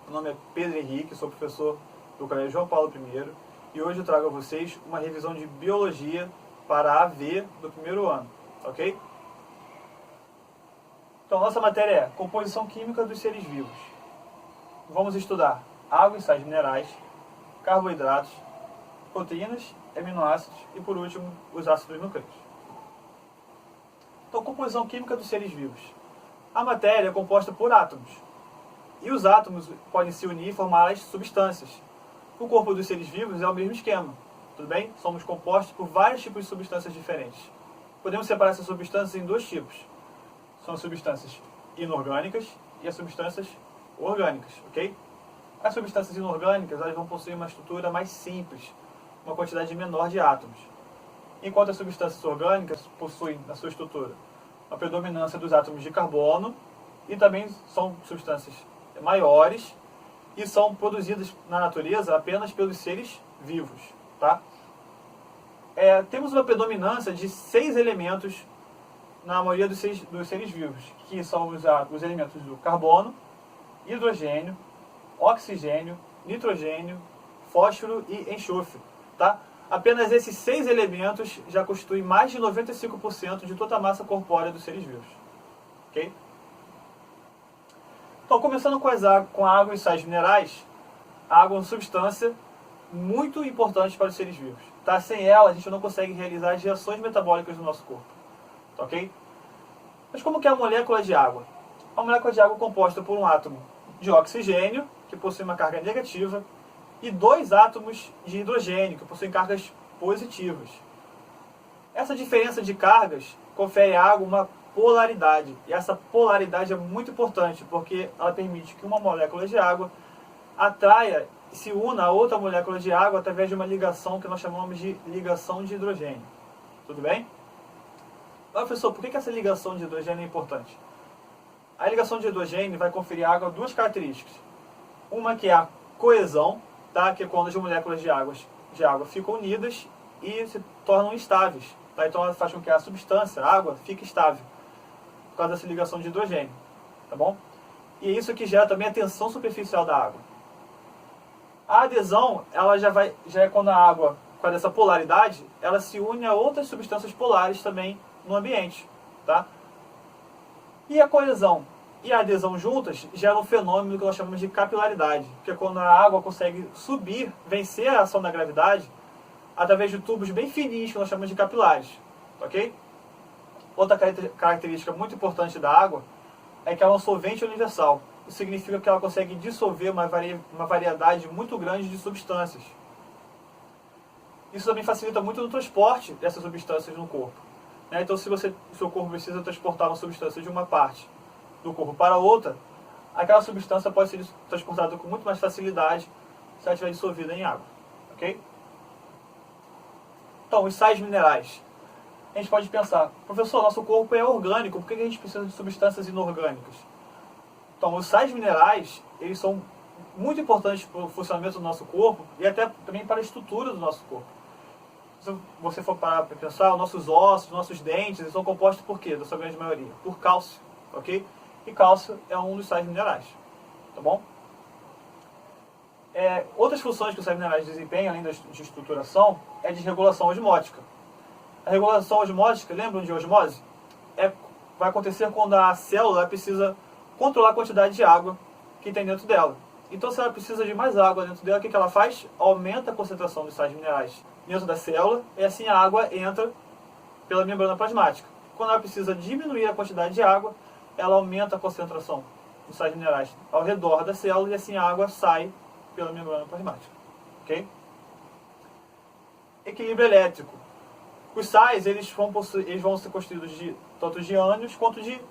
Meu nome é Pedro Henrique, sou professor do Colégio João Paulo I e hoje eu trago a vocês uma revisão de Biologia para a AV do primeiro ano, ok? Então, nossa matéria é Composição Química dos Seres Vivos. Vamos estudar água e sais minerais, carboidratos, proteínas, aminoácidos e, por último, os ácidos nucleicos. Então, composição química dos seres vivos. A matéria é composta por átomos, e os átomos podem se unir e formar as substâncias. O corpo dos seres vivos é o mesmo esquema, tudo bem? Somos compostos por vários tipos de substâncias diferentes. Podemos separar essas substâncias em dois tipos. São as substâncias inorgânicas e as substâncias orgânicas, ok? As substâncias inorgânicas elas vão possuir uma estrutura mais simples, uma quantidade menor de átomos, enquanto as substâncias orgânicas possuem na sua estrutura a predominância dos átomos de carbono e também são substâncias maiores e são produzidas na natureza apenas pelos seres vivos, tá? Temos uma predominância de 6 elementos na maioria dos seres vivos, que são os elementos do carbono, hidrogênio, oxigênio, nitrogênio, fósforo e enxofre, tá? Apenas esses 6 elementos já constituem mais de 95% de toda a massa corpórea dos seres vivos, ok? Então, começando com a água e sais minerais, a água é uma substância muito importante para os seres vivos, tá? Sem ela, a gente não consegue realizar as reações metabólicas do nosso corpo, tá, ok? Mas como que é a molécula de água? A molécula de água é composta por um átomo de oxigênio, que possui uma carga negativa, e 2 átomos de hidrogênio, que possuem cargas positivas. Essa diferença de cargas confere à água uma polaridade, e essa polaridade é muito importante, porque ela permite que uma molécula de água atraia e se una a outra molécula de água através de uma ligação que nós chamamos de ligação de hidrogênio. Tudo bem? Mas, professor, por que essa ligação de hidrogênio é importante? A ligação de hidrogênio vai conferir à água 2 características. Uma que é a coesão, tá? Que é quando as moléculas de água ficam unidas e se tornam estáveis. Tá? Então ela faz com que a substância, a água, fique estável, por causa dessa ligação de hidrogênio. Tá bom? E é isso que gera também a tensão superficial da água. A adesão, ela já é quando a água, por causa dessa polaridade, ela se une a outras substâncias polares também no ambiente. Tá? E a coesão e a adesão juntas geram um fenômeno que nós chamamos de capilaridade, que é quando a água consegue subir, vencer a ação da gravidade, através de tubos bem fininhos que nós chamamos de capilares. Ok? Outra característica muito importante da água é que ela é um solvente universal. Isso significa que ela consegue dissolver uma variedade muito grande de substâncias. Isso também facilita muito no transporte dessas substâncias no corpo. Então, se o seu corpo precisa transportar uma substância de uma parte do corpo para outra, aquela substância pode ser transportada com muito mais facilidade se ela estiver dissolvida em água. Ok? Então, os sais minerais. A gente pode pensar, professor, nosso corpo é orgânico, por que a gente precisa de substâncias inorgânicas? Então, os sais minerais, eles são muito importantes para o funcionamento do nosso corpo e até também para a estrutura do nosso corpo. Se você for parar para pensar, os nossos ossos, nossos dentes, eles são compostos por quê? Da sua grande maioria? Por cálcio, ok? E cálcio é um dos sais minerais, tá bom? Outras funções que os sais minerais desempenham, além de estruturação, é de regulação osmótica. A regulação osmótica, lembram de osmose? Vai acontecer quando a célula precisa controlar a quantidade de água que tem dentro dela. Então, se ela precisa de mais água dentro dela, o que ela faz? Aumenta a concentração dos sais minerais dentro da célula, e assim a água entra pela membrana plasmática. Quando ela precisa diminuir a quantidade de água, ela aumenta a concentração dos sais minerais ao redor da célula, e assim a água sai pela membrana plasmática. Ok? Equilíbrio elétrico. Os sais eles vão ser constituídos tanto de ânions quanto de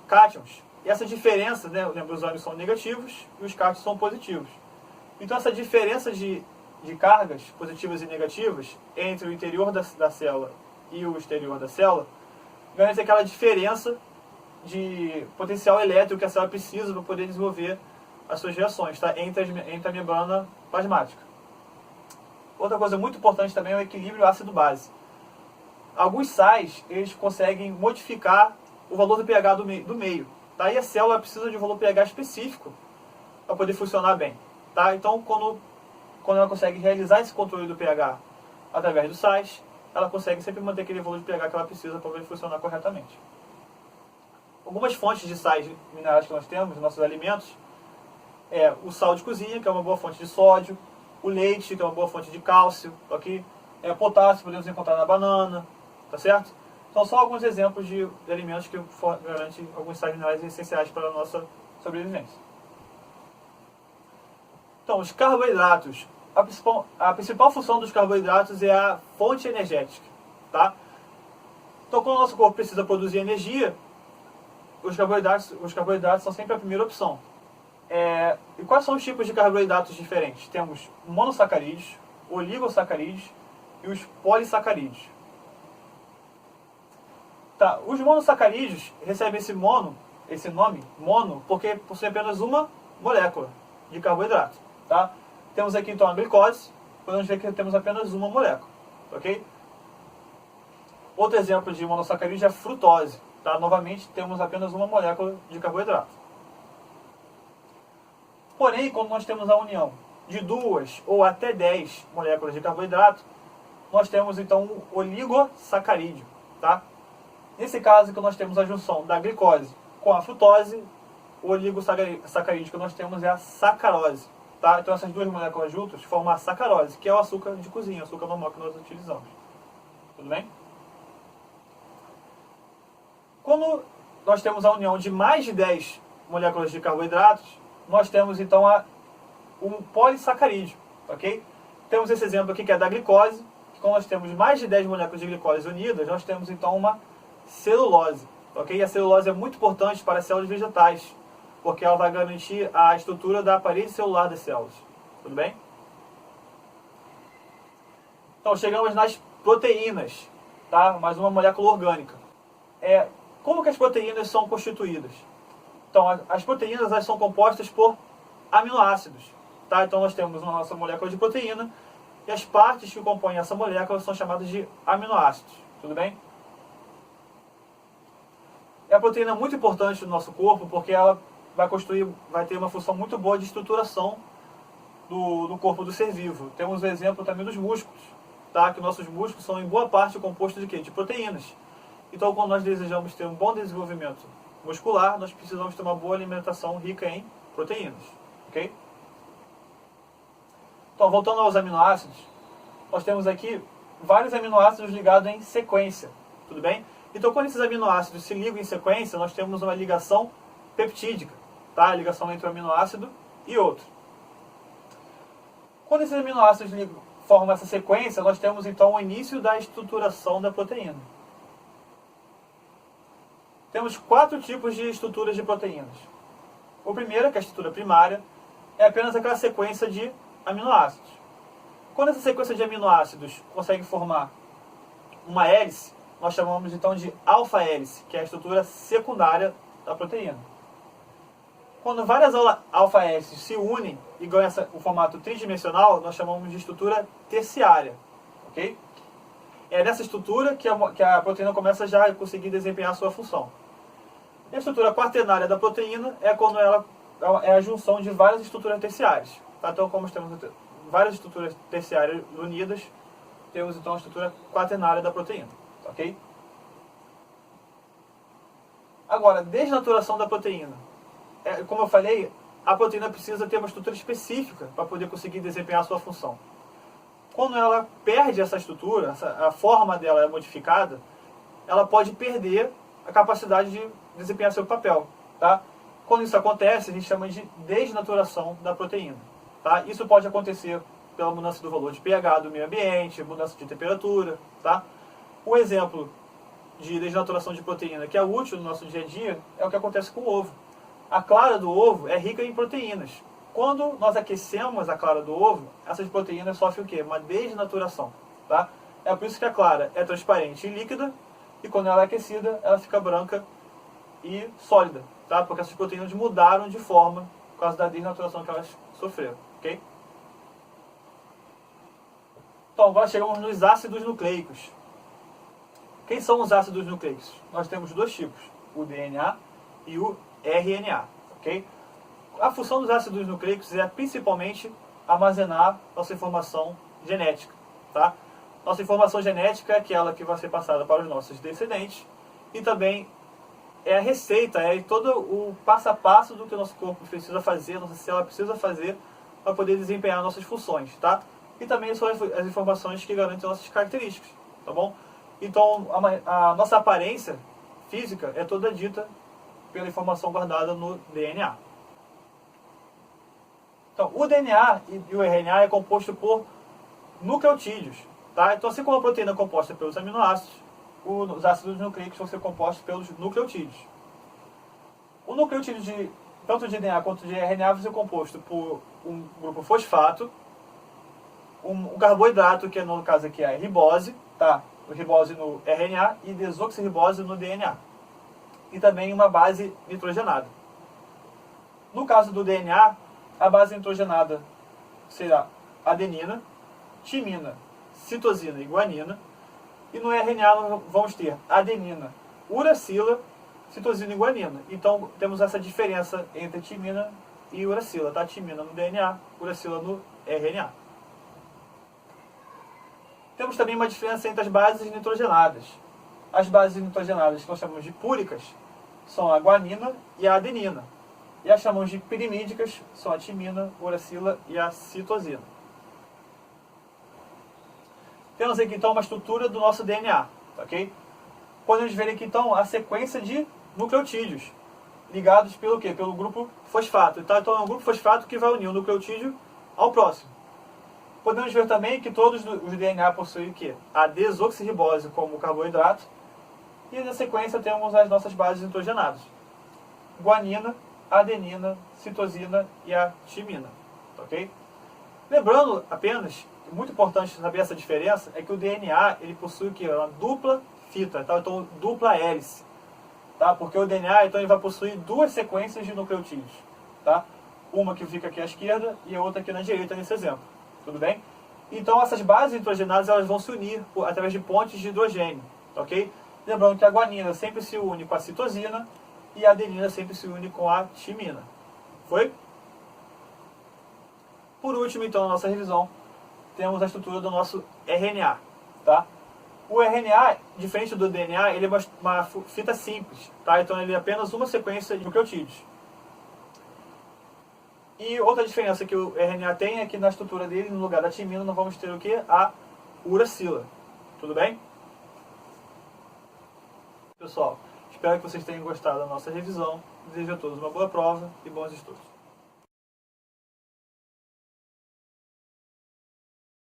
cátions. E essa diferença, lembra, os ânions são negativos e os cátions são positivos. Então essa diferença de cargas positivas e negativas entre o interior da célula e o exterior da célula garante aquela diferença de potencial elétrico que a célula precisa para poder desenvolver as suas reações, tá? entre a membrana plasmática. Outra coisa muito importante também é o equilíbrio ácido-base. Alguns sais eles conseguem modificar o valor do pH do meio. Tá? E a célula precisa de um valor pH específico para poder funcionar bem. Tá? Então, quando ela consegue realizar esse controle do pH através dos sais, ela consegue sempre manter aquele volume de pH que ela precisa para poder funcionar corretamente. Algumas fontes de sais minerais que nós temos nos nossos alimentos é o sal de cozinha, que é uma boa fonte de sódio, o leite, que é uma boa fonte de cálcio, ok? Potássio, podemos encontrar na banana, tá certo? Então, só alguns exemplos de alimentos que garantem alguns sais minerais essenciais para a nossa sobrevivência. Então, os carboidratos. A principal função dos carboidratos é a fonte energética, tá? Então, quando o nosso corpo precisa produzir energia, os carboidratos são sempre a primeira opção. E quais são os tipos de carboidratos diferentes? Temos monossacarídeos, oligosacarídeos e os polissacarídeos. Tá, os monossacarídeos recebem esse nome, mono, porque possuem apenas uma molécula de carboidrato. Tá? Temos aqui então a glicose, podemos ver que temos apenas uma molécula. Ok? Outro exemplo de monossacarídeo é a frutose. Tá? Novamente, temos apenas uma molécula de carboidrato. Porém, quando nós temos a união de 2 ou até 10 moléculas de carboidrato, nós temos então um oligosacarídeo. Tá? Nesse caso, que nós temos a junção da glicose com a frutose, o oligosacarídeo que nós temos é a sacarose. Tá? Então essas duas moléculas juntas formam a sacarose, que é o açúcar de cozinha, o açúcar normal que nós utilizamos. Tudo bem? Quando nós temos a união de mais de 10 moléculas de carboidratos, nós temos então um polissacarídeo, ok? Temos esse exemplo aqui que é da glicose, que quando nós temos mais de 10 moléculas de glicose unidas, nós temos então uma celulose, ok? E a celulose é muito importante para as células vegetais, porque ela vai garantir a estrutura da parede celular das células, tudo bem? Então chegamos nas proteínas, tá? Mais uma molécula orgânica. Como que as proteínas são constituídas? Então, as proteínas elas são compostas por aminoácidos. Tá? Então, nós temos a nossa molécula de proteína e as partes que compõem essa molécula são chamadas de aminoácidos. Tudo bem? A proteína é muito importante no nosso corpo porque ela vai ter uma função muito boa de estruturação do corpo do ser vivo. Temos o exemplo também dos músculos. Tá? Que nossos músculos são em boa parte compostos de quê? De proteínas. Então, quando nós desejamos ter um bom desenvolvimento muscular, nós precisamos ter uma boa alimentação rica em proteínas. Ok? Então, voltando aos aminoácidos, nós temos aqui vários aminoácidos ligados em sequência. Tudo bem? Então, quando esses aminoácidos se ligam em sequência, nós temos uma ligação peptídica. Tá? A ligação entre um aminoácido e outro. Quando esses aminoácidos formam essa sequência, nós temos então o início da estruturação da proteína. Temos 4 tipos de estruturas de proteínas. O primeiro, que é a estrutura primária, é apenas aquela sequência de aminoácidos. Quando essa sequência de aminoácidos consegue formar uma hélice, nós chamamos então de alfa-hélice, que é a estrutura secundária da proteína. Quando várias alfa-hélices se unem e ganham o formato tridimensional, nós chamamos de estrutura terciária. Ok? É nessa estrutura que a proteína começa já a conseguir desempenhar a sua função. E a estrutura quaternária da proteína é quando ela é a junção de várias estruturas terciárias. Tá? Então, como temos várias estruturas terciárias unidas, temos então a estrutura quaternária da proteína. Ok? Agora, desnaturação da proteína. Como eu falei, a proteína precisa ter uma estrutura específica para poder conseguir desempenhar a sua função. Quando ela perde essa estrutura, a forma dela é modificada, ela pode perder a capacidade de desempenhar seu papel. Tá? Quando isso acontece, a gente chama de desnaturação da proteína. Tá? Isso pode acontecer pela mudança do valor de pH do meio ambiente, mudança de temperatura. Tá? O exemplo de desnaturação de proteína que é útil no nosso dia a dia é o que acontece com o ovo. A clara do ovo é rica em proteínas. Quando nós aquecemos a clara do ovo, essas proteínas sofrem o quê? Uma desnaturação. Tá? É por isso que a clara é transparente e líquida, e quando ela é aquecida, ela fica branca e sólida. Tá? Porque essas proteínas mudaram de forma por causa da desnaturação que elas sofreram. Okay? Então, agora chegamos nos ácidos nucleicos. Quem são os ácidos nucleicos? Nós temos 2 tipos, o DNA e o RNA. Okay? A função dos ácidos nucleicos é principalmente armazenar nossa informação genética, tá? Nossa informação genética é aquela que vai ser passada para os nossos descendentes e também é a receita, é todo o passo a passo do que o nosso corpo precisa fazer, nossa célula precisa fazer para poder desempenhar nossas funções, tá? E também são as informações que garantem nossas características, tá bom? Então, a nossa aparência física é toda dita pela informação guardada no DNA. Então, o DNA e o RNA é composto por nucleotídeos, tá? Então, assim como a proteína é composta pelos aminoácidos, os ácidos nucleicos vão ser compostos pelos nucleotídeos. O nucleotídeo tanto de DNA quanto de RNA vai ser composto por um grupo fosfato, um carboidrato, que no caso aqui é a ribose, tá? O ribose no RNA e desoxirribose no DNA. E também uma base nitrogenada. No caso do DNA, a base nitrogenada será adenina, timina, citosina e guanina. E no RNA nós vamos ter adenina, uracila, citosina e guanina. Então temos essa diferença entre timina e uracila, tá? Timina no DNA, uracila no RNA. Temos também uma diferença entre as bases nitrogenadas. As bases nitrogenadas que nós chamamos de púricas são a guanina e a adenina. E as chamamos de pirimídicas são a timina, uracila e a citosina. Temos aqui então uma estrutura do nosso DNA, ok? Podemos ver aqui então a sequência de nucleotídeos ligados pelo quê? Pelo grupo fosfato. Então é um grupo fosfato que vai unir o nucleotídeo ao próximo. Podemos ver também que todos os DNA possuem o quê? A desoxirribose como carboidrato. E na sequência temos as nossas bases nitrogenadas. Guanina, adenina, citosina e a timina. Ok? Lembrando apenas, muito importante saber essa diferença, é que o DNA ele possui o quê? Uma dupla fita, tá? Então dupla hélice. Tá? Porque o DNA então, ele vai possuir duas sequências de nucleotídeos. Tá? Uma que fica aqui à esquerda e a outra aqui na direita nesse exemplo. Tudo bem? Então essas bases nitrogenadas elas vão se unir através de pontes de hidrogênio. Ok? Lembrando que a guanina sempre se une com a citosina e a adenina sempre se une com a timina. Foi? Por último, então, na nossa revisão, temos a estrutura do nosso RNA. Tá? O RNA, diferente do DNA, ele é uma fita simples. Tá? Então ele é apenas uma sequência de nucleotídeos. E outra diferença que o RNA tem é que na estrutura dele, no lugar da timina, nós vamos ter o que? A uracila. Tudo bem? Pessoal, espero que vocês tenham gostado da nossa revisão. Desejo a todos uma boa prova e bons estudos.